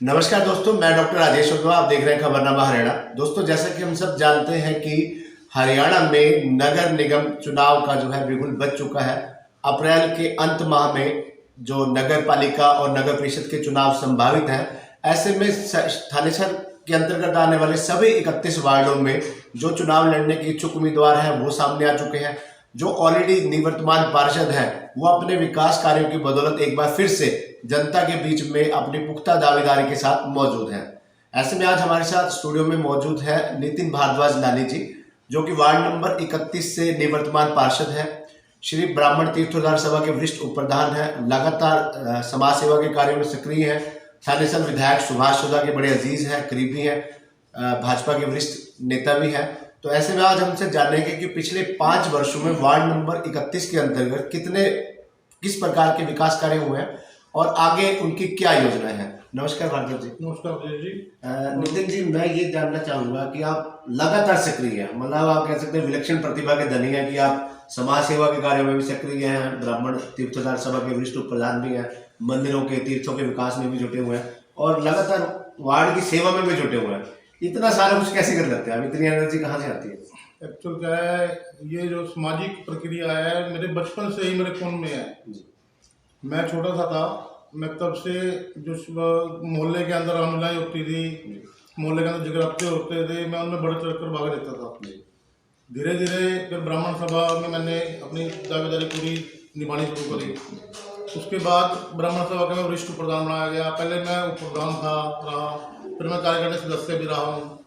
नमस्कार दोस्तों, मैं डॉक्टर राजेश उद्धवा। आप देख रहे हैं खबरनामा हरियाणा। दोस्तों, जैसा कि हम सब जानते हैं कि हरियाणा में नगर निगम चुनाव का जो है बिगुल बज चुका है। अप्रैल के अंत माह में जो नगर पालिका और नगर परिषद के चुनाव संभावित हैं, ऐसे में थानेसर के अंतर्गत आने वाले सभी 31 वार्डों में जो चुनाव लड़ने के इच्छुक उम्मीदवार हैं वो सामने आ चुके हैं। जो ऑलरेडी निवर्तमान पार्षद हैं वो अपने विकास कार्यों की बदौलत एक बार फिर से जनता के बीच में अपनी पुख्ता दावेदारी के साथ मौजूद हैं। ऐसे में आज हमारे साथ स्टूडियो में मौजूद है नितिन भारद्वाज लाली जी, जो कि वार्ड नंबर 31 से निवर्तमान पार्षद हैं। श्री ब्राह्मण तीर्थोद्धार सभा के वरिष्ठ उप प्रधान हैं, लगातार समाज सेवा के कार्यों में सक्रिय हैं। थानेसर विधायक सुभाष चौधा के बड़े अजीज हैं, करीबी हैं, भाजपा के वरिष्ठ नेता भी हैं। तो ऐसे में आज हमसे जानेंगे कि पिछले 5 वर्षों में वार्ड नंबर 31 के अंतर्गत किस प्रकार के विकास कार्य हुए हैं और आगे उनकी क्या योजनाएं हैं। नमस्कार भारद्वाज जी। नमस्कार जी। नितिन जी, मैं ये जानना चाहूंगा कि आप लगातार सक्रिय हैं, मतलब आप कह सकते हैं विलक्षण प्रतिभा के धनी हैं कि आप समाज सेवा के कार्यों में भी सक्रिय हैं, ब्राह्मण तीर्थोद्धार सभा के वरिष्ठ उप प्रधान भी हैं, मंदिरों के तीर्थों के विकास में भी जुटे हुए हैं और लगातार वार्ड की सेवा में भी जुटे हुए हैं। इतना सारा कुछ कैसे कर लेते हैं आप? इतनी एनर्जी कहाँ से आती है? एक्चुअल क्या है, ये जो सामाजिक प्रक्रिया है मेरे बचपन से ही मेरे खून में है। मैं छोटा सा था, मैं तब से जो मोहल्ले के अंदर रामलीलाएं होती थी, मोहल्ले के अंदर जगराते होते थे, मैं उनमें बढ़ चढ़ कर भाग लेता था। धीरे धीरे फिर ब्राह्मण सभा में मैंने अपनी दावेदारी पूरी निभानी शुरू करी। उसके बाद ब्राह्मण सभा का मैं वरिष्ठ प्रधान बनाया गया। पहले मैं उप प्रधान रहा, फिर मैं कार्यकारिणी सदस्य भी रहा हूँ।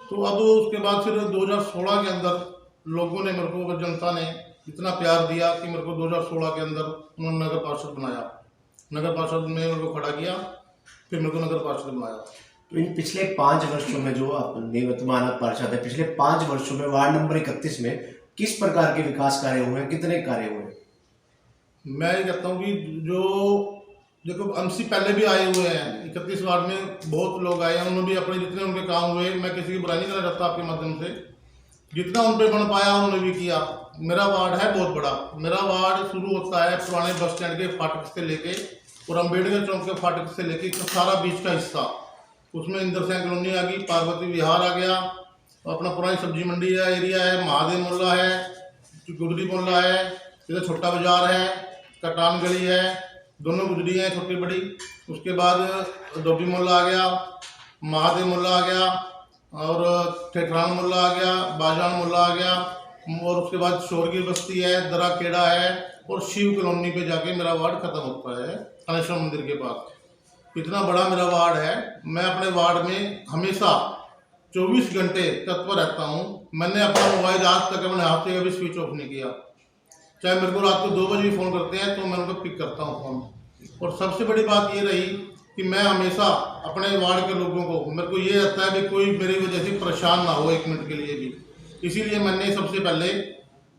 तो अब उसके बाद फिर 2016 के अंदर लोगों ने मेरे को, जनता ने इतना प्यार दिया कि मेरे को 2016 के अंदर उन्होंने नगर पार्षद बनाया। नगर पार्षद में मेरे को खड़ा किया, फिर मेरे को नगर पार्षद बनाया। तो इन पिछले 5 वर्षों में जो आप निवर्तमान पार्षद है, पिछले 5 वर्षों में वार्ड नंबर 31 में किस प्रकार के विकास कार्य हुए हैं, कितने कार्य हुए हैं? मैं ये कहता हूँ कि जो देखो एमसी पहले भी आए हुए हैं, 31 वार्ड में बहुत लोग आए हैं, उन्होंने भी अपने जितने उनके काम हुए, मैं किसी की बुराई नहीं करना चाहता आपके माध्यम से, जितना उन पर बन पाया उन्होंने भी किया। मेरा वार्ड है बहुत बड़ा। मेरा वार्ड शुरू होता है पुराने बस स्टैंड के फाटक से लेके और अम्बेडकर चौक के फाटक से लेके सारा बीच का हिस्सा, उसमें इंद्र सिंह कॉलोनी आ गई, पार्वती विहार आ गया, अपना पुरानी सब्जी मंडी का एरिया है, महादेव मोहल्ला है, गुदरी मोहल्ला है, इधर छोटा बाजार है, कटान गली है, दोनों गुजरी हैं छोटी बड़ी। उसके बाद डोबी मोहल्ला आ गया, महादेव मोहल्ला आ गया और ठेठरान मोहल्ला आ गया, बाजान मोहल्ला आ गया और उसके बाद शोर की बस्ती है, दरा केड़ा है और शिव कॉलोनी पे जाके मेरा वार्ड खत्म होता है थानेश्वर मंदिर के पास। इतना बड़ा मेरा वार्ड है। मैं अपने वार्ड में हमेशा 24 घंटे तत्पर रहता हूँ। मैंने अपना मोबाइल आज तक अपने हाथ से कभी स्विच ऑफ नहीं किया। चाहे मेरे को रात को 2 बजे भी फ़ोन करते हैं तो मैं उनको पिक करता हूँ फ़ोन। और सबसे बड़ी बात ये रही कि मैं हमेशा अपने वार्ड के लोगों को, मेरे को ये रहता है कि कोई मेरी वजह से परेशान ना हो 1 मिनट के लिए भी। इसीलिए मैंने सबसे पहले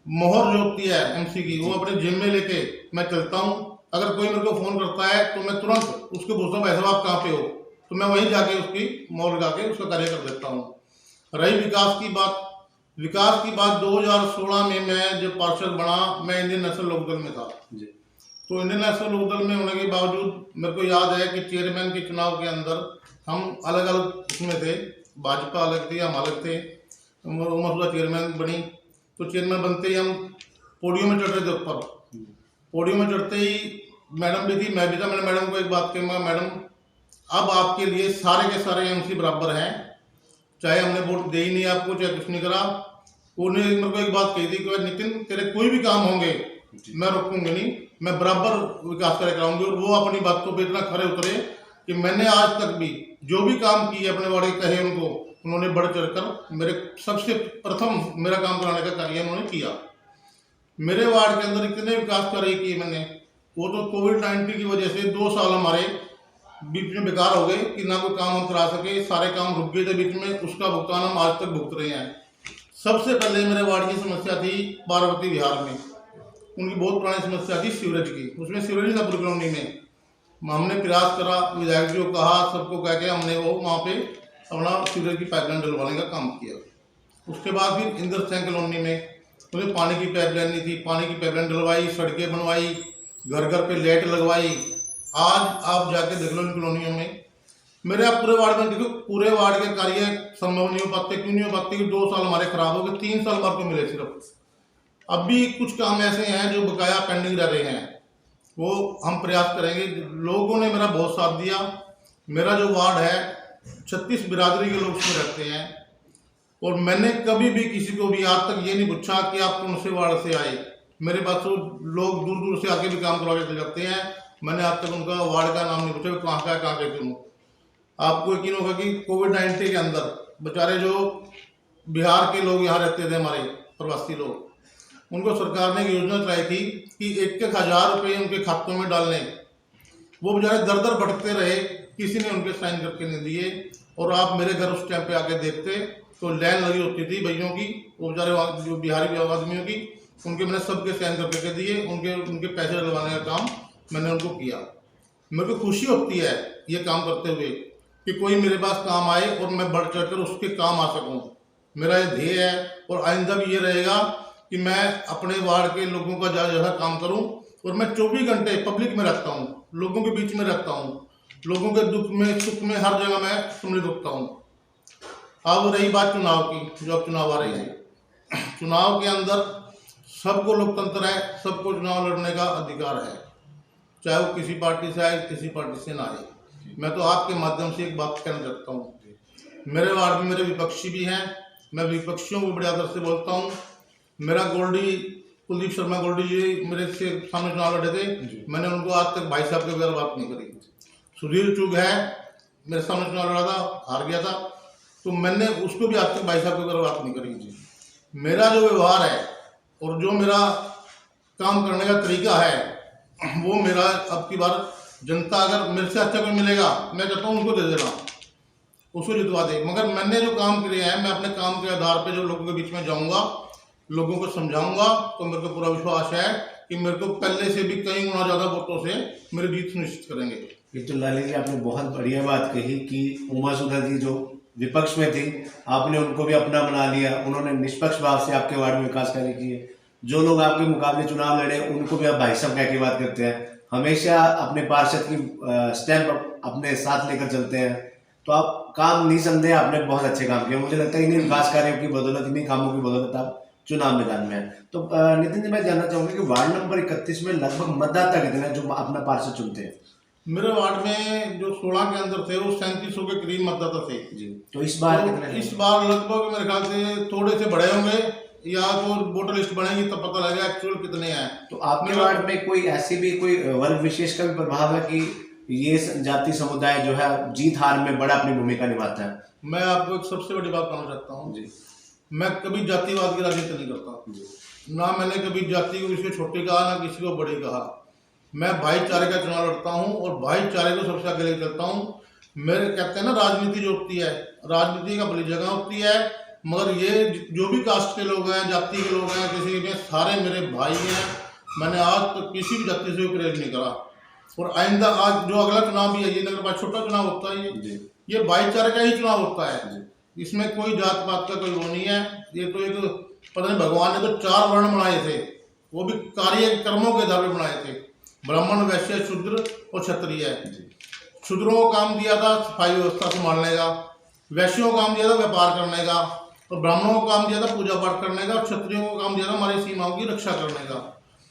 मोहर जो होती है एमसी की, वो अपने जिम में लेके मैं चलता हूँ। अगर कोई मेरे को फ़ोन करता है तो मैं तुरंत उसको पूछता हूँ, भाई साहब आप कहाँ पे हो, तो मैं वहीं जाके उसकी मोहर लगा के उसका कार्य कर देता हूँ। रही विकास की बात 2016 में मैं जब पार्षद बना, मैं इंडियन नेशनल लोकदल में था जी। तो इंडियन नेशनल लोकदल में होने के बावजूद मेरे को याद है कि चेयरमैन के चुनाव के अंदर हम अलग अलग उसमें थे, भाजपा अलग थी, हम अलग थे। उमरसुदा चेयरमैन बनी, तो चेयरमैन बनते ही हम पोडियम में चढ़ रहे थे ऊपर। पोडियम में चढ़ते ही मैडम भी थी, मैं भी था। मैंने मैडम को एक बात कही, मैडम अब आपके लिए सारे के सारे एमसी बराबर हैं, चाहे हमने वोट दे ही नहीं आपको, चाहे कुछ नहीं करा। उन्होंने मेरे को एक बात कही थी कि नितिन तेरे कोई भी काम होंगे मैं रोकूंगी नहीं, मैं बराबर विकास कार्य कराऊंगी। और वो अपनी बातों पे इतना खरे उतरे कि मैंने आज तक भी जो भी काम किए अपने वार्ड के कहे उनको, उन्होंने बढ़ चढ़कर मेरे सबसे प्रथम मेरा काम कराने का कार्य उन्होंने किया। मेरे वार्ड के अंदर इतने विकास कार्य किए मैंने, वो तो कोविड-19 की वजह से 2 साल हमारे बीच में बेकार हो गए कि ना कोई काम हम करा सके, सारे काम रुक गए थे बीच में। उसका भुगतान हम आज तक भुगत रहे हैं। सबसे पहले मेरे वार्ड की समस्या थी पार्वती विहार में, उनकी बहुत पुरानी समस्या थी सीवरेज की। उसमें सीवरेज नहीं था पूरी कॉलोनी में। हमने प्रयास करा, विधायक जी को कहा, सबको कह के हमने वो वहाँ पे अपना सीवरेज की पाइपलाइन डलवाने का काम किया। उसके बाद फिर इंद्र सिंह कॉलोनी में मुझे पानी की पाइपलाइन नहीं थी, पानी की पाइपलाइन डलवाई, सड़कें बनवाई, घर घर पे लाइट लगवाई। आज आप जाके देख लो इन कॉलोनियों में मेरे आप पूरे वार्ड में देखो, पूरे वार्ड के कार्य संभव नहीं हो पाते। क्यों नहीं हो पाते? कि 2 साल हमारे खराब हो गए, 3 साल बाद को मिले सिर्फ। अब भी कुछ काम ऐसे हैं जो बकाया पेंडिंग रह रहे हैं, वो हम प्रयास करेंगे। लोगों ने मेरा बहुत साथ दिया। मेरा जो वार्ड है 36 बिरादरी के लोग उसमें रहते हैं, और मैंने कभी भी किसी को भी आज तक ये नहीं पूछा कि आप कौन से वार्ड से आए। मेरे पास तो लोग दूर दूर से आके भी काम करवा के चले जाते हैं। मैंने आज तक उनका वार्ड का नाम नहीं पूछा कहाँ का है, कहाँ के क्यों। आपको यकीन होगा कि कोविड-19 के अंदर बेचारे जो बिहार के लोग यहाँ रहते थे, हमारे प्रवासी लोग, उनको सरकार ने एक योजना चलाई थी कि 1,000 रुपये उनके खातों में डालने। वो बेचारे दर दर भटकते रहे, किसी ने उनके साइन करके नहीं दिए। और आप मेरे घर उस टाइम पे आके देखते तो लाइन लगी होती थी भाइयों की, वो बेचारे जो बिहारी आदमियों की, उनके मैंने सबके साइन करके दिए। उनके उनके पैसे डलवाने का काम मैंने उनको किया। मेरे को खुशी होती है ये काम करते हुए कि कोई मेरे पास काम आए और मैं बढ़ चढ़ कर उसके काम आ सकूं। मेरा ये ध्येय है, और आइंदा भी ये रहेगा कि मैं अपने वार्ड के लोगों का ज़्यादा ज़्यादा काम करूं। और मैं 24 घंटे पब्लिक में रहता हूं, लोगों के बीच में रहता हूं, लोगों के दुख में सुख में हर जगह मैं सम्मिलित होता हूं। अब रही बात चुनाव की, जो अब चुनाव आ रही है, चुनाव के अंदर सबको लोकतंत्र है, सबको चुनाव लड़ने का अधिकार है, चाहे वो किसी पार्टी से आए, किसी पार्टी से ना आए। मैं तो आपके माध्यम से एक बात कहना चाहता हूँ, मेरे वार्ड में मेरे विपक्षी भी हैं, मैं विपक्षियों को बड़े आदर से बोलता हूँ। मेरा गोल्डी कुलदीप शर्मा गोल्डी जी मेरे से सामने चुनाव लड़े थे, मैंने उनको आज तक भाई साहब के बगैर बात नहीं करी। सुधीर चुग है, मेरे सामने चुनाव लड़ा था, हार गया था, तो मैंने उसको भी आज तक भाई साहब के बगैर बात नहीं करी। मेरा जो व्यवहार है और जो मेरा काम करने का तरीका है, वो मेरा अब की बार जनता अगर मेरे से अच्छा कोई मिलेगा, मैं कहता हूँ उनको दे देना, उसको जितवा दे। मगर मैंने जो काम किए हैं, मैं अपने काम के आधार पे जो लोगों के बीच में जाऊंगा, लोगों को समझाऊंगा, तो मेरे को पूरा विश्वास है कि मेरे को पहले से भी कई गुना ज़्यादा वोटों से मेरी जीत सुनिश्चित करेंगे। ये तो लाली जी आपने बहुत बढ़िया बात कही कि उमा सुधा जी जो विपक्ष में थी, आपने उनको भी अपना बना लिया। उन्होंने निष्पक्ष भाव से आपके वार्ड में विकास कार्य किए। जो लोग आपके मुकाबले चुनाव लड़े, उनको भी आप भाई साहब कह के बात करते हैं। हमेशा अपने पार्षद की स्टैंप अपने साथ लेकर चलते हैं। तो आप काम नहीं समझे, आपने बहुत अच्छे काम किए। मुझे लगता है इन्हीं विकास कार्यों की बदौलत, इन्हीं कामों की बदौलत आप चुनाव मैदान में है। तो नितिन जी, मैं जानना चाहूंगा कि वार्ड नंबर 31 में लगभग मतदाता कितने हैं जो अपना पार्षद चुनते हैं? मेरे वार्ड में जो 16 के अंदर थे, वो 3700 के करीब मतदाता थे जी। तो इस बार तो कितने? इस बार लगभग मेरे ख्याल से थोड़े से बड़े होंगे, या तो वोटर लिस्ट बनेगी तब पता लगेगा एक्चुअल कितने हैं। तो आपके वार्ड में कोई ऐसी भी कोई वर्ग विशेष का भी प्रभाव है कि ये जाति समुदाय जो है जीत हार में बड़ा अपनी भूमिका निभाता है? मैं आपको एक सबसे बड़ी बात कहना चाहता हूँ जी। मैं कभी जातिवाद की राजनीति नहीं करता। ना मैंने कभी जाति को किसी को छोटी कहा, ना किसी को बड़ी कहा। मैं भाईचारे का चुनाव लड़ता हूँ और भाईचारे को सबसे आगे लेकर चलता हूँ। मेरे कहते हैं ना, राजनीति जो होती है, राजनीति का बड़ी जगह होती है, मगर ये जो भी कास्ट के लोग हैं, जाति के लोग हैं, किसी के सारे मेरे भाई हैं। मैंने आज तक किसी भी जाति से प्रेम नहीं करा। और आइंदा आज जो अगला चुनाव भी है, ये नगर पालिका छोटा चुनाव होता है, ये भाईचारे का ही चुनाव होता है। इसमें कोई जात पात का कोई वो नहीं है। ये तो एक पता नहीं, भगवान ने तो 4 वर्ण बनाए थे, वो भी कार्य कर्मों के आधार पर बनाए थे, ब्राह्मण, वैश्य, शूद्र और क्षत्रिय। शूद्रों को काम दिया था सफाई व्यवस्था संभालने का, वैश्यों को काम दिया था व्यापार करने का, और ब्राह्मणों को काम दिया था पूजा पाठ करने का, और क्षत्रियों को काम दिया था हमारी सीमाओं की रक्षा करने का।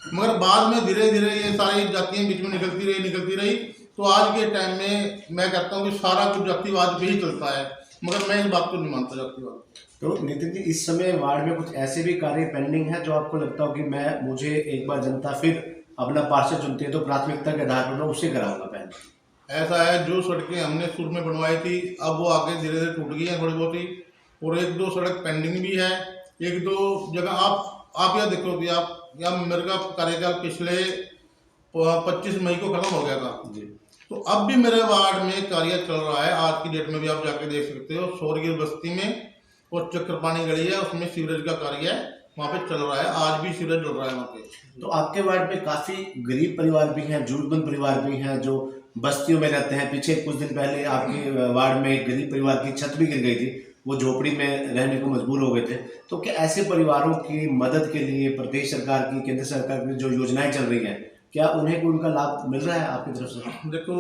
मगर बाद में धीरे धीरे ये सारी जातियां बीच में निकलती रही। तो आज के टाइम में मैं कहता हूँ कि सारा कुछ जातिवाद पे ही चलता है, मगर मैं इस बात को नहीं मानता जातिवाद। तो नितिन जी, इस समय वार्ड में कुछ ऐसे भी कार्य पेंडिंग है जो आपको लगता हो कि मुझे एक बार जनता फिर अपना पार्षद चुनती है तो प्राथमिकता के आधार पर मैं उसे कराऊंगा पहले? ऐसा है, जो सड़कें हमने शुरू में बनवाई थी, अब वो आगे धीरे धीरे टूट गई हैं थोड़ी बहुत ही, और 1-2 सड़क पेंडिंग भी है। 1-2 जगह आप यह देखो कि आप या मेरे का कार्यकाल पिछले 25 मई को खत्म हो गया था जी। तो अब भी मेरे वार्ड में कार्य चल रहा है। आज की डेट में भी आप जाके देख सकते हो, सौरगिर बस्ती में और चक्रपाणी गली है, उसमें सीवरेज का कार्य है, वहाँ पे चल रहा है। आज भी सीवरेज चल रहा है वहाँ पे। तो आपके वार्ड में काफी गरीब परिवार भी हैं, जरूरतमंद परिवार भी हैं जो बस्तियों में रहते हैं। पीछे कुछ दिन पहले आपके वार्ड में एक गरीब परिवार की छत भी गिर गई थी, वो झोपड़ी में रहने को मजबूर हो गए थे। तो क्या ऐसे परिवारों की मदद के लिए प्रदेश सरकार की, केंद्र सरकार की जो योजनाएं चल रही हैं, क्या उन्हें कोई उनका लाभ मिल रहा है आपकी तरफ से? देखो,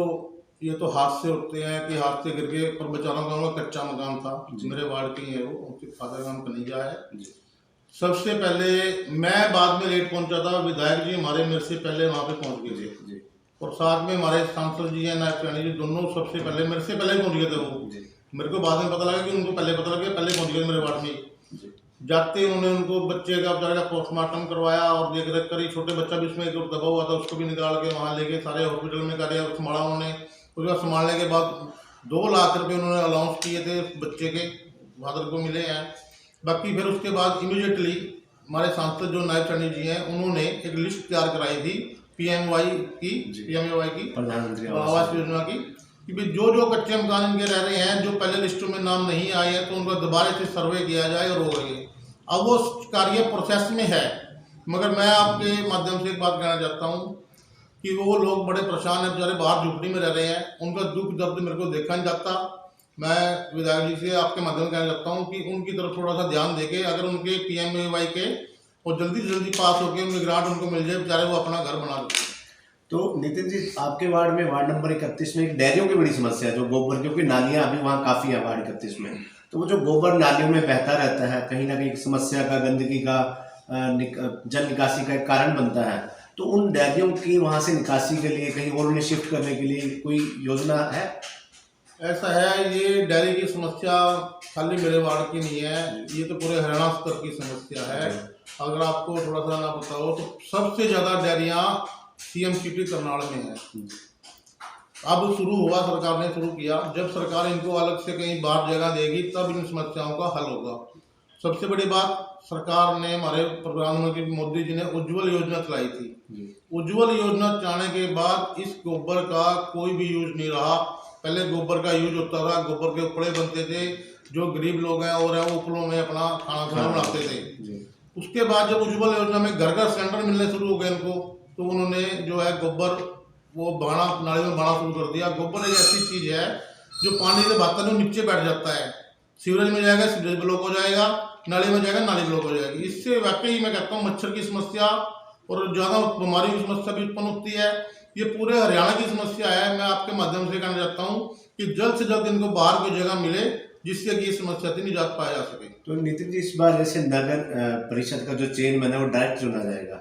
ये तो हाथ से उठते हैं कि हाथ से गिर के, पर बेचारों का उनका कच्चा मकान था, मेरे वार्ड के ही है वो, उनके फादर का नाम कन्हैया है। सबसे पहले मैं बाद में लेट पहुंचा था, विधायक जी हमारे मेरे से पहले वहाँ पे पहुंच गए थे, और साथ में हमारे सांसद जी हैं, नायब रानी जी, दोनों सबसे पहले मेरे से पहले पहुंच गए थे वो। मेरे को बाद में पता लगा कि उनको पहले पता लगा, पहले पहुंच गए मेरे वार्ड में। जाते उन्होंने उनको बच्चे का बेचारे का पोस्टमार्टम करवाया और देख रेख करी, छोटे बच्चा भी उसमें एक दबा हुआ था, उसको भी निकाल के वहाँ लेके सारे हॉस्पिटल में कार्य संभाला उन्होंने। उसके बाद संभालने के बाद 2 लाख रुपए उन्होंने अलाउंस किए थे बच्चे के, फादर को मिले हैं। बाकी फिर उसके बाद इमीडिएटली हमारे सांसद जो नायब रानी जी हैं, उन्होंने एक लिस्ट तैयार कराई थी पीएमवाई की, प्रधानमंत्री आवास योजना की, कि भाई जो जो कच्चे मकान इनके रह रहे हैं, जो पहले लिस्टों में नाम नहीं आए हैं, तो उनका दोबारा से सर्वे किया जाए और हो गए। अब वो कार्य प्रोसेस में है, मगर मैं आपके माध्यम से एक बात कहना चाहता हूँ कि वो लोग बड़े परेशान हैं, बेचारे बाहर झुपड़ी में रह रहे हैं, उनका दुख दर्द मेरे को देखा नहीं जाता। मैं विधायक जी से आपके माध्यम से कहना चाहता हूँ कि उनकी तरफ थोड़ा सा ध्यान देके, अगर उनके पीएमएवाई के और जल्दी से जल्दी पास होकर उनकी ग्रांट उनको मिल जाए, बेचारे वो अपना घर बना लेते हैं। तो नितिन जी, आपके वार्ड में, वार्ड नंबर 31 में एक डेयरियों की बड़ी समस्या है, जो गोबर, क्योंकि नालियां अभी वहाँ काफी है वार्ड 31 में, तो वो जो गोबर नालियों में बहता रहता है, कहीं ना कहीं समस्या का, गंदगी का, जल निकासी का एक कारण बनता है। तो उन डेयरियों की वहाँ से निकासी के लिए, कहीं और उन्हें शिफ्ट करने के लिए कोई योजना है? ऐसा है, ये डेयरी की समस्या खाली मेरे वार्ड की नहीं है, ये तो पूरे हरियाणा स्तर की समस्या है। अगर आपको थोड़ा सा ना पता हो तो सबसे ज़्यादा डेयरियाँ सीएम सिटी करनाल में है। अब शुरू हुआ, सरकार ने शुरू किया, जब सरकार इनको अलग से कहीं बाहर जगह देगी तब इन समस्याओं का हल होगा। सबसे बड़ी बात, सरकार ने, हमारे प्रधानमंत्री मोदी जी ने उज्ज्वल योजना चलाई थी। उज्ज्वल योजना चलाने के बाद इस गोबर का कोई भी यूज नहीं रहा। पहले गोबर का यूज होता था, गोबर के उपड़े बनते थे, जो गरीब लोग हैं और वो उपलों में अपना खाना बनाते थे। उसके बाद जब उज्ज्वल योजना में घर घर सिलेंडर मिलने शुरू हो गए इनको, तो उन्होंने जो है गोबर वो बाणा, नाली में बाणा शुरू कर दिया। गोबर एक ऐसी चीज है जो पानी से बहता है, नीचे बैठ जाता है, सीवरेज में जाएगा, सीवरेज ब्लॉक हो जाएगा, नाली में जाएगा, नाली ब्लॉक हो जाएगी। इससे वाकई मैं कहता हूँ मच्छर की समस्या और ज़्यादा बीमारी की समस्या भी उत्पन्न होती है। ये पूरे हरियाणा की समस्या है। मैं आपके माध्यम से कहना चाहता हूँ कि जल्द से जल्द इनको बाहर कोई जगह मिले जिससे कि ये समस्या से निजात पाया जा सके। तो नितिन जी, इस बार जैसे नगर परिषद का जो चेयरमैन है वो डायरेक्ट चुना जाएगा,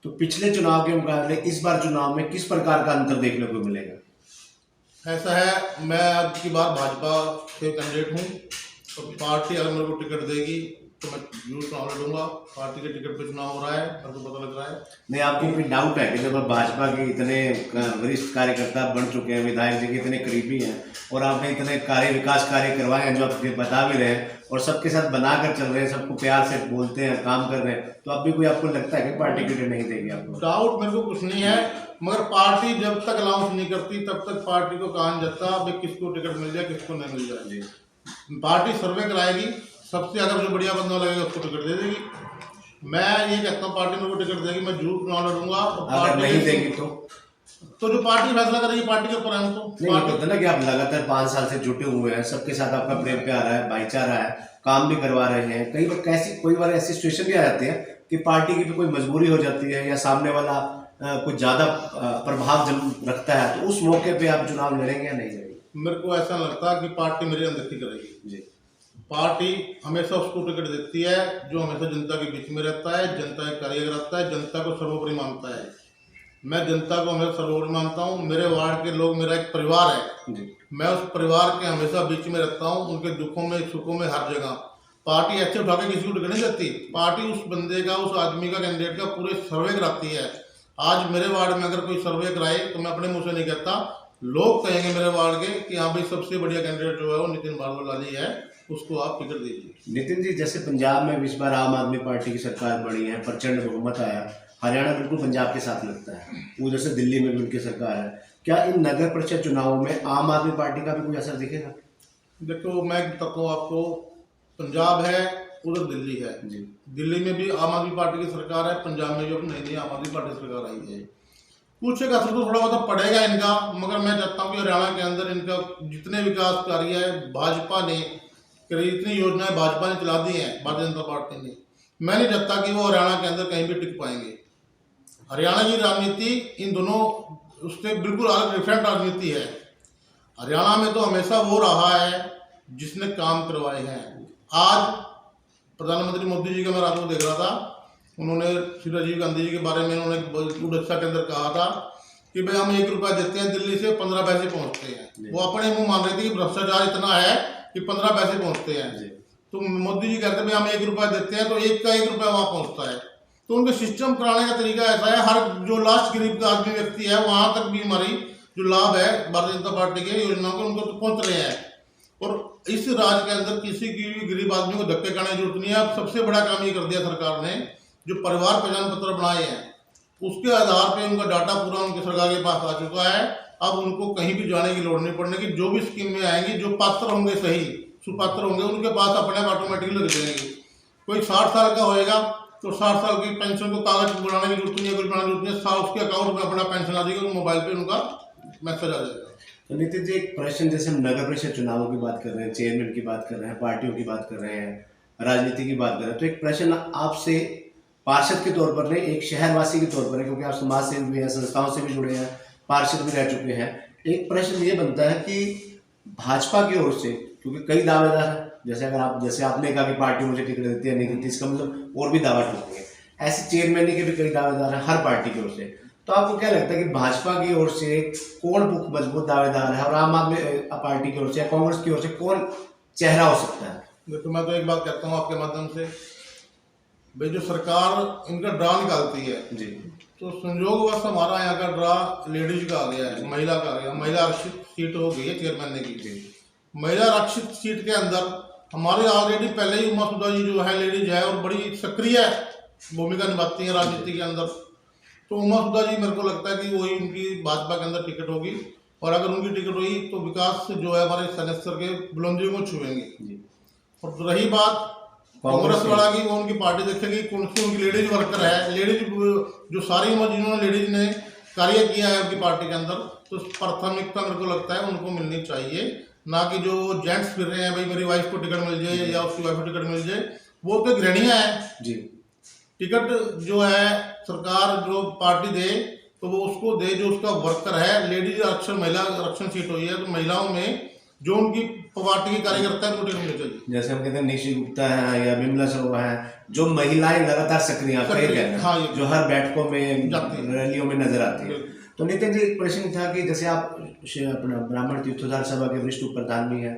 तो पिछले चुनाव के मुकाबले इस बार चुनाव में किस प्रकार का अंतर देखने को मिलेगा? ऐसा है, मैं अब की बार भाजपा के कैंडिडेट हूँ, तो पार्टी अगर मेरे को टिकट देगी तो मैं जरूर चुनाव लड़ूंगा। पार्टी के टिकट पे चुनाव हो रहा है, मेरे को पता लग रहा है। नहीं, आपको कोई डाउट है कि जब भाजपा के इतने वरिष्ठ कार्यकर्ता बन चुके हैं, विधायक जी के इतने करीबी हैं, और आपने इतने विकास कार्य करवाए हैं जो आप बता भी रहे हैं, और सबके साथ बनाकर चल रहे हैं, सबको प्यार से बोलते हैं, काम कर रहे हैं, तो अब भी कोई आपको लगता है कि पार्टी टिकट नहीं देगी आपको? डाउट मेरे को कुछ नहीं है, मगर पार्टी जब तक अनाउंस नहीं करती तब तक पार्टी को कहा नहीं जाता भाई किसको टिकट मिल जाए, किसको नहीं मिल जाए। पार्टी सर्वे कराएगी, सबसे अगर जो बढ़िया बंदा लगेगा उसको टिकट दे देगी। मैं ये कहता हूँ पार्टी मेरे को टिकट देगी, मैं जरूर चुनाव लड़ूंगा। अगर नहीं देगी तो जो पार्टी फैसला करेगी, पार्टी के ऊपर है। तो नहीं कहते ना कि आप लगातार 5 साल से जुटे हुए हैं, सबके साथ आपका प्रेम प्यार है, भाईचारा है, काम भी करवा रहे हैं। कई बार ऐसी सिचुएशन भी आ जाती है कि पार्टी की भी कोई मजबूरी हो जाती है, या सामने वाला कुछ ज्यादा प्रभाव रखता है, तो उस मौके पे आप चुनाव लड़ेंगे या नहीं लड़ेंगे? मेरे को ऐसा लगता है कि पार्टी मेरी अनदेखी करेगी जी। पार्टी हमेशा उसको टिकट देती है जो हमेशा जनता के बीच में रहता है, जनता का कार्य करता है, जनता को सर्वोपरि मानता है। मैं जनता को हमेशा सर्वोपरि मानता हूँ। मेरे वार्ड के लोग मेरा एक परिवार है जी। मैं उस परिवार के हमेशा बीच में रहता हूँ, उनके दुखों में, सुखों में, हर जगह। पार्टी अच्छे उठा के किसी को टिकट नहीं देती, पार्टी उस बंदे का, उस आदमी का, कैंडिडेट का पूरे सर्वे कराती है। आज मेरे वार्ड में अगर कोई सर्वे कराए तो मैं अपने मुंह से नहीं कहता, लोग कहेंगे मेरे वार्ड के कि हाँ भाई सबसे बढ़िया कैंडिडेट जो है वो नितिन भारद्वाज है, उसको आप टिकट दीजिए। नितिन जी, जैसे पंजाब में इस बार आम आदमी पार्टी की सरकार बनी है, प्रचंड बहुमत आया, हरियाणा बिल्कुल पंजाब के साथ लगता है, वो जैसे दिल्ली में भी उनकी सरकार है, क्या इन नगर परिषद चुनावों में आम आदमी पार्टी का भी कोई असर दिखेगा? देखो, मैं बताता हूँ आपको, पंजाब है, उधर दिल्ली है जी। दिल्ली में भी आम आदमी पार्टी की सरकार है, पंजाब में भी अब नई आम आदमी पार्टी सरकार आई है। कुछ एक असर तो थोड़ा बहुत पड़ेगा इनका, मगर मैं चाहता हूँ कि हरियाणा के अंदर इनका जितने विकास कार्य है भाजपा ने, इतनी योजनाएं भाजपा ने चला दी हैं, भारतीय जनता पार्टी ने, मैं नहीं चाहता कि वो हरियाणा के अंदर कहीं भी टिक पाएंगे। हरियाणा की राजनीति इन दोनों उससे बिल्कुल अलग, डिफरेंट राजनीति है। हरियाणा में तो हमेशा वो रहा है जिसने काम करवाए हैं। आज प्रधानमंत्री मोदी जी का मैं रात को देख रहा था, उन्होंने श्री राजीव गांधी जी के बारे में उन्होंने उड़ीसा के अंदर कहा था कि भाई हम 1 रुपया देते हैं, दिल्ली से 15 पैसे पहुंचते हैं। वो अपने मुंह मान रहे थे कि भ्रष्टाचार इतना है कि 15 पैसे पहुंचते हैं। तो मोदी जी कहते हैं हम 1 रुपया देते हैं तो 1 का 1 रुपया वहां पहुंचता है। तो उनके सिस्टम कराने का तरीका ऐसा है, हर जो लास्ट गरीब का आदमी व्यक्ति है वहां तक भी हमारी जो लाभ है भारतीय जनता पार्टी के योजनाओं को उनको तो पहुंच रहे हैं। और इस राज्य के अंदर किसी की भी गरीब आदमी को धक्के खाने की जरूरत नहीं है। अब सबसे बड़ा काम ये कर दिया सरकार ने, जो परिवार पहचान पत्र बनाए हैं उसके आधार पे उनका डाटा पूरा उनकी सरकार के पास आ चुका है। अब उनको कहीं भी जाने की लोड़ नहीं पड़ने की। जो भी स्कीम में आएंगी, जो पात्र होंगे, सही सुपात्र होंगे, उनके पास अपने ऑटोमेटिकली लग जाएंगे। कोई 60 साल का होएगा तो 60 साल की पेंशन को कागज बनाने की जरूरत नहीं है, कुछ बनाने की जरूरत नहीं है। साल उसके अकाउंट में अपना पेंशन आ जाएगी, मोबाइल पे उनका मैसेज आ जाएगा। तो नितिन जी, एक प्रश्न, जैसे हम नगर परिषद चुनावों की बात कर रहे हैं, चेयरमैन की बात कर रहे हैं, पार्टियों की बात कर रहे हैं, राजनीति की बात कर रहे हैं, तो एक प्रश्न आपसे पार्षद के तौर पर नहीं, एक शहरवासी के तौर पर है, क्योंकि आप समाज से भी हैं, संस्थाओं से भी जुड़े हैं, पार्षद भी रह चुके हैं। एक प्रश्न ये बनता है कि भाजपा की ओर से, क्योंकि कई दावेदार हैं, जैसे आपने कहा कि पार्टी मुझे टिकट देती है नहीं देती, इसका मतलब और भी दावा ठोकेंगे, ऐसे चेयरमैन के भी कई दावेदार हैं हर पार्टी की ओर से। तो आपको क्या लगता है कि भाजपा की ओर से कौन मजबूत दावेदार है, और आम आदमी पार्टी की ओर से या कांग्रेस की ओर से कौन चेहरा हो सकता है? देखो, मैं तो एक बात कहता हूँ आपके माध्यम से, भाई जो सरकार इनका ड्रा निकालती है जी, तो संयोगवश हमारा यहाँ का ड्रा लेडीज का आ गया है, महिला का आ गया। महिला आरक्षित सीट हो गई है चेयरमैन की। महिला आरक्षित सीट के अंदर हमारे ऑलरेडी पहले ही उमा सुधा जी जो है लेडीज है और बड़ी सक्रिय भूमिका निभाती है राजनीति के अंदर। तो उमा सुधा जी मेरे को लगता है कि वही उनकी भाजपा के अंदर टिकट होगी, और अगर उनकी टिकट हुई तो विकास जो है हमारे सनेस्तर के बुलंदियों को छुएंगे। और रही बात कांग्रेस वाला की, वो उनकी पार्टी देखेगी कौन सी उनकी लेडीज वर्कर है, लेडीज जो सारी उम्र जिन्होंने लेडीज ने कार्य किया है उनकी पार्टी के अंदर, तो प्राथमिकता मेरे को लगता है उनको मिलनी चाहिए, ना कि जो जेंट्स फिर रहे हैं भाई मेरी वाइफ को टिकट मिल जाए या उसकी वाइफ को टिकट मिल जाए। वो तो गृहणियां हैं जी। टिकट जो है सरकार जो पार्टी दे तो वो उसको दे जो उसका वर्कर है। लेडीज आरक्षण, महिला आरक्षण सीट हुई है तो महिलाओं में जो उनकी पार्टी के कार्यकर्ता है उनको टिकट मिलनी चाहिए। जैसे हम कहते हैं निशी गुप्ता है या बिमला शर्मा है, जो महिलाएं लगातार सक्रिय हैं, हाँ, जो हर बैठकों में रैलियों में नजर आती है। तो नितिन जी, एक प्रश्न था कि जैसे आप अपना ब्राह्मण तीर्थोद्धार सभा के वरिष्ठ प्रधान भी हैं,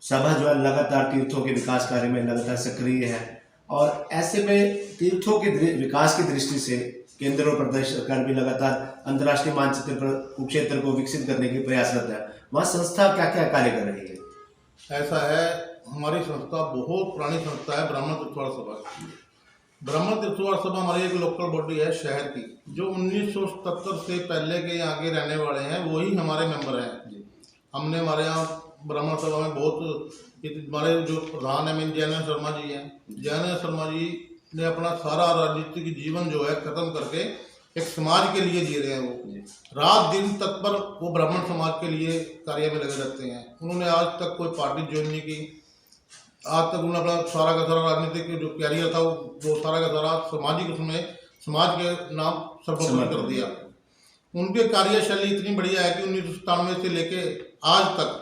सभा जो है लगातार तीर्थों के विकास कार्य में लगातार सक्रिय है, और ऐसे में तीर्थों के विकास की दृष्टि से केंद्र और प्रदेश सरकार भी लगातार अंतर्राष्ट्रीय मानचित्र पर कुरुक्षेत्र को विकसित करने के प्रयासरत है। वहाँ संस्था क्या क्या कार्य कर रही है? ऐसा है, हमारी संस्था बहुत पुरानी संस्था है ब्राह्मण तीर्थोद्धार सभा। ब्राह्मण तीर्थोद्धार सभा हमारी एक लोकल बॉडी है शहर की, जो 1977 से पहले के यहाँ के रहने वाले हैं वही हमारे मेंबर हैं। हमने हमारे यहाँ ब्राह्मण सभा में बहुत, हमारे जो प्रधान है जयनारायण शर्मा जी हैं, जयनारायण शर्मा जी ने अपना सारा राजनीतिक जीवन जो है खत्म करके एक समाज के लिए जी रहे हैं। वो रात दिन तत्पर वो ब्राह्मण समाज के लिए कार्य में लगे रहते हैं। उन्होंने आज तक कोई पार्टी ज्वाइन नहीं की। आज तक उन्होंने अपना सारा का सारा राजनीतिक जो कैरियर था वो सारा का सारा सामाजिक उसमें समाज के नाम सर्वोपरि कर दिया। उनके कार्यशैली इतनी बढ़िया है कि 1997 से लेके आज तक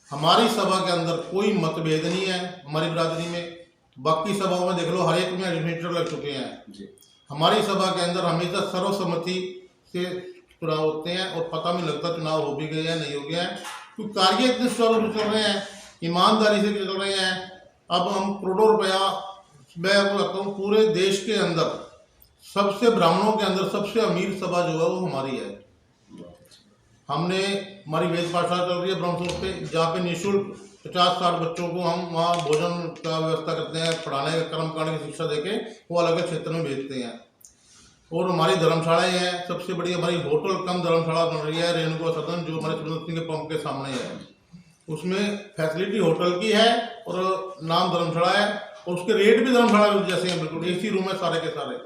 हमारी सभा के अंदर कोई मतभेद नहीं है। हमारी बिरादरी में बाकी सभाओं में देख लो, हर एक में एडमिनिस्ट्रेटर लग चुके हैं जी। हमारी सभा के अंदर हमेशा सर्वसम्मति से चुनाव होते हैं और पता नहीं लगता चुनाव हो भी गए हैं नहीं हो गया है, क्योंकि कार्य इतने स्वरूप चल रहे हैं, ईमानदारी से चल रहे हैं। अब हम करोड़ों रुपया, मैं आपको लगता हूँ पूरे देश के अंदर सबसे ब्राह्मणों के अंदर सबसे अमीर सभा जो है वो हमारी है। हमने हमारी वेद पाठशाला चल रही है ब्रह्मपुर पे, जहाँ पे निःशुल्क 50-60 बच्चों को हम वहाँ भोजन का व्यवस्था करते हैं, पढ़ाने का कर्मकांड की शिक्षा देके वो अलग अलग क्षेत्र में भेजते हैं। और हमारी धर्मशालाएँ हैं सबसे बड़ी, हमारी होटल कम धर्मशाला बन रही है रेणुका सदन, जो हमारे सुरेंद्र सिंह के पंप के सामने है। उसमें फैसिलिटी होटल की है और नाम धर्मशाला है, और उसके रेट भी धर्मशाला जैसे हैं, बिल्कुल AC रूम है सारे के सारे।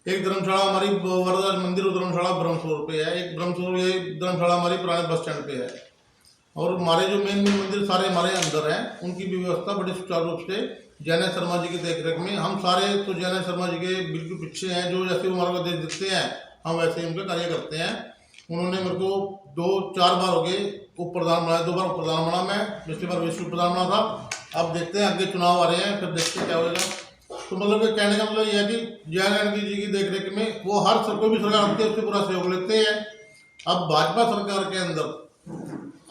एक धर्मशाला हमारी वरदास मंदिर धर्मशाला ब्रह्मपुर पे है, एक ब्रह्मपुर ये धर्मशाला हमारी पुराने बस स्टैंड पे है, और हमारे जो मेन मंदिर सारे हमारे अंदर हैं, उनकी भी व्यवस्था बड़ी सुचारू रूप से जयनारायण शर्मा जी की देखरेख में। हम सारे तो जयनारायण शर्मा जी के बिल्कुल पीछे हैं, जो जैसे वो हमारे को देश देते हैं हम वैसे ही उनके कार्य करते हैं। उन्होंने मेरे को 2-4 बार हो गए उप प्रधान बनाया, 2 बार उप प्रधान बना मैं, पिछली बार विश्व प्रधान बना था। अब देखते हैं, आगे चुनाव आ रहे हैं, फिर देखते हैं क्या होगा। तो मतलब कि कहने का मतलब यह है कि जया गांधी जी की देखरेख में वो हर कोई भी सरकार आती है उससे पूरा सहयोग लेते हैं। अब भाजपा सरकार के अंदर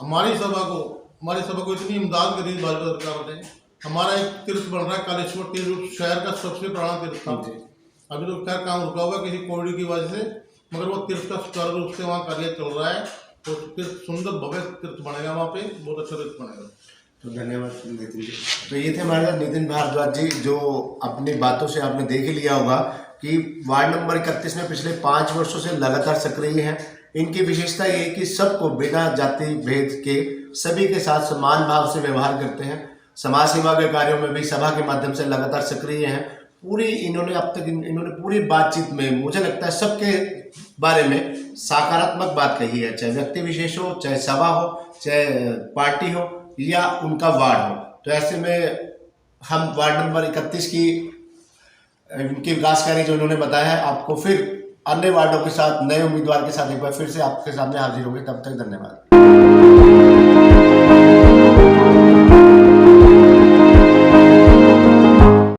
हमारी सभा को इतनी इमदाद करी भाजपा सरकार ने। हमारा एक तीर्थ बन रहा है कालेश्वर तीर्थ, शहर का सबसे पुराना तीर्थ था। अभी तो खैर काम रुका हुआ किसी कोविड की वजह से, मगर वो तीर्थ का सुचारू रूप से वहाँ कार्य चल रहा है। तो तीर्थ सुंदर भव्य तीर्थ बनेगा, वहाँ पे बहुत अच्छा तीर्थ बनेगा। तो धन्यवाद नितिन जी। तो ये थे हमारे साथ नितिन भारद्वाज जी, जो अपनी बातों से आपने देख ही लिया होगा कि वार्ड नंबर 31 में पिछले 5 वर्षों से लगातार सक्रिय हैं। इनकी विशेषता ये है कि सबको बिना जाति भेद के सभी के साथ समान भाव से व्यवहार करते हैं। समाज सेवा के कार्यों में भी सभा के माध्यम से लगातार सक्रिय हैं। पूरी इन्होंने अब तक इन्होंने पूरी बातचीत में मुझे लगता है सबके बारे में सकारात्मक बात कही है, चाहे व्यक्ति विशेष हो, चाहे सभा हो, चाहे पार्टी हो या उनका वार्ड हो। तो ऐसे में हम वार्ड नंबर 31 की इनकी विकास कार्य जो उन्होंने बताया है, आपको फिर अन्य वार्डों के साथ नए उम्मीदवार के साथ एक बार फिर से आपके सामने हाजिर होंगे। तब तक धन्यवाद।